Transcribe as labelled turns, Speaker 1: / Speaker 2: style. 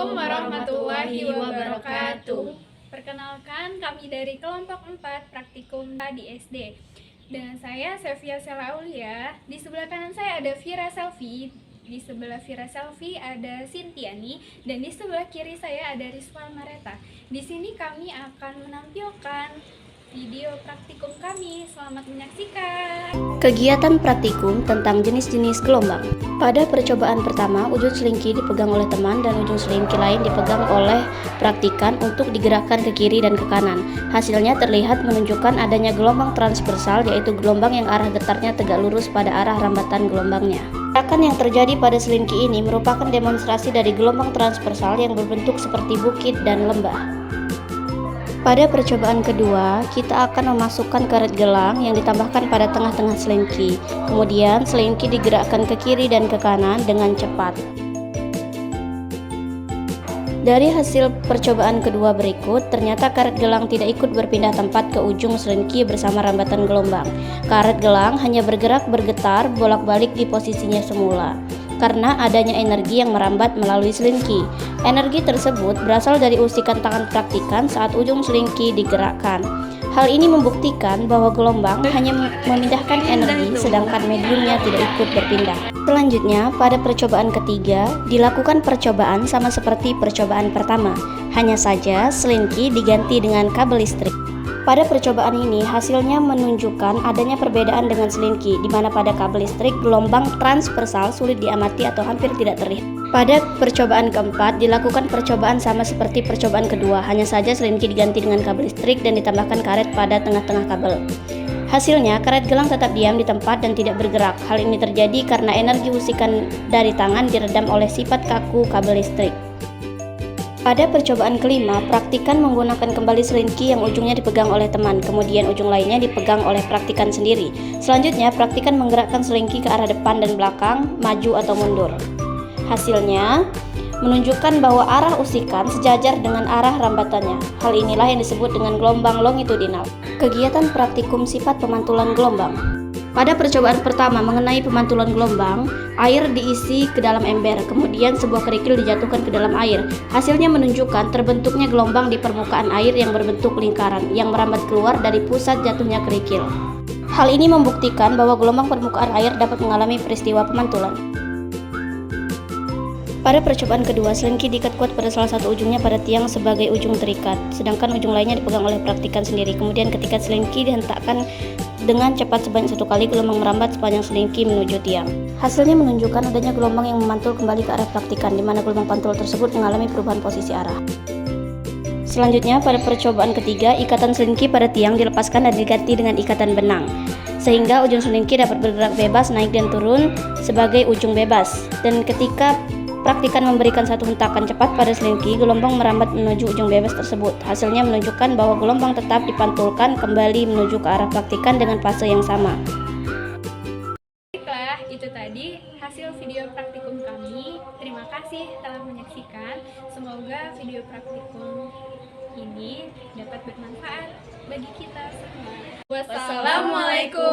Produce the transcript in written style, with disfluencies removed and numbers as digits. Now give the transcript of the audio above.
Speaker 1: Assalamualaikum warahmatullahi wabarakatuh.
Speaker 2: Perkenalkan, kami dari kelompok 4 praktikum di SD. Dan saya Sevia Selaulia. Di sebelah kanan saya ada Vira Selvi. Di sebelah Vira Selvi ada Sintiani. Dan di sebelah kiri saya ada Rizwan Mareta. Di sini kami akan menampilkan video praktikum kami. Selamat menyaksikan.
Speaker 1: Kegiatan praktikum tentang jenis-jenis gelombang. Pada percobaan pertama, ujung selingki dipegang oleh teman dan ujung selingki lain dipegang oleh praktikan untuk digerakkan ke kiri dan ke kanan. Hasilnya terlihat menunjukkan adanya gelombang transversal, yaitu gelombang yang arah getarnya tegak lurus pada arah rambatan gelombangnya. Gerakan yang terjadi pada selingki ini merupakan demonstrasi dari gelombang transversal yang berbentuk seperti bukit dan lembah. Pada percobaan kedua, kita akan memasukkan karet gelang yang ditambahkan pada tengah-tengah selingki. Kemudian selingki digerakkan ke kiri dan ke kanan dengan cepat. Dari hasil percobaan kedua berikut, ternyata karet gelang tidak ikut berpindah tempat ke ujung selingki bersama rambatan gelombang. Karet gelang hanya bergetar bolak-balik di posisinya semula karena adanya energi yang merambat melalui selingki. Energi tersebut berasal dari usikan tangan praktikan saat ujung selingki digerakkan. Hal ini membuktikan bahwa gelombang hanya memindahkan energi sedangkan mediumnya tidak ikut berpindah. Selanjutnya, pada percobaan ketiga, dilakukan percobaan sama seperti percobaan pertama. Hanya saja selingki diganti dengan kabel listrik. Pada percobaan ini, hasilnya menunjukkan adanya perbedaan dengan selingki, di mana pada kabel listrik gelombang transversal sulit diamati atau hampir tidak terlihat. Pada percobaan keempat, dilakukan percobaan sama seperti percobaan kedua, hanya saja selingki diganti dengan kabel listrik dan ditambahkan karet pada tengah-tengah kabel. Hasilnya, karet gelang tetap diam di tempat dan tidak bergerak. Hal ini terjadi karena energi usikan dari tangan diredam oleh sifat kaku kabel listrik. Pada percobaan kelima, praktikan menggunakan kembali selingki yang ujungnya dipegang oleh teman, kemudian ujung lainnya dipegang oleh praktikan sendiri. Selanjutnya, praktikan menggerakkan selingki ke arah depan dan belakang, maju atau mundur. Hasilnya menunjukkan bahwa arah usikan sejajar dengan arah rambatannya. Hal inilah yang disebut dengan gelombang longitudinal. Kegiatan praktikum sifat pemantulan gelombang. Pada percobaan pertama mengenai pemantulan gelombang, air diisi ke dalam ember, kemudian sebuah kerikil dijatuhkan ke dalam air. Hasilnya menunjukkan terbentuknya gelombang di permukaan air yang berbentuk lingkaran, yang merambat keluar dari pusat jatuhnya kerikil. Hal ini membuktikan bahwa gelombang permukaan air dapat mengalami peristiwa pemantulan. Pada percobaan kedua, selingki diikat kuat pada salah satu ujungnya pada tiang sebagai ujung terikat, sedangkan ujung lainnya dipegang oleh praktikan sendiri. Kemudian ketika selingki dihentakkan dengan cepat sebanyak satu kali, gelombang merambat sepanjang selingki menuju tiang. Hasilnya menunjukkan adanya gelombang yang memantul kembali ke arah praktikan, di mana gelombang pantul tersebut mengalami perubahan posisi arah. Selanjutnya, pada percobaan ketiga, ikatan selingki pada tiang dilepaskan dan diganti dengan ikatan benang, sehingga ujung selingki dapat bergerak bebas naik dan turun sebagai ujung bebas. Dan ketika praktikan memberikan satu hentakan cepat pada selingki, gelombang merambat menuju ujung bebas tersebut. Hasilnya menunjukkan bahwa gelombang tetap dipantulkan kembali menuju ke arah praktikan dengan fase yang sama.
Speaker 2: Baiklah, itu tadi hasil video praktikum kami. Terima kasih telah menyaksikan. Semoga video praktikum ini dapat bermanfaat bagi kita semua.
Speaker 1: Wassalamualaikum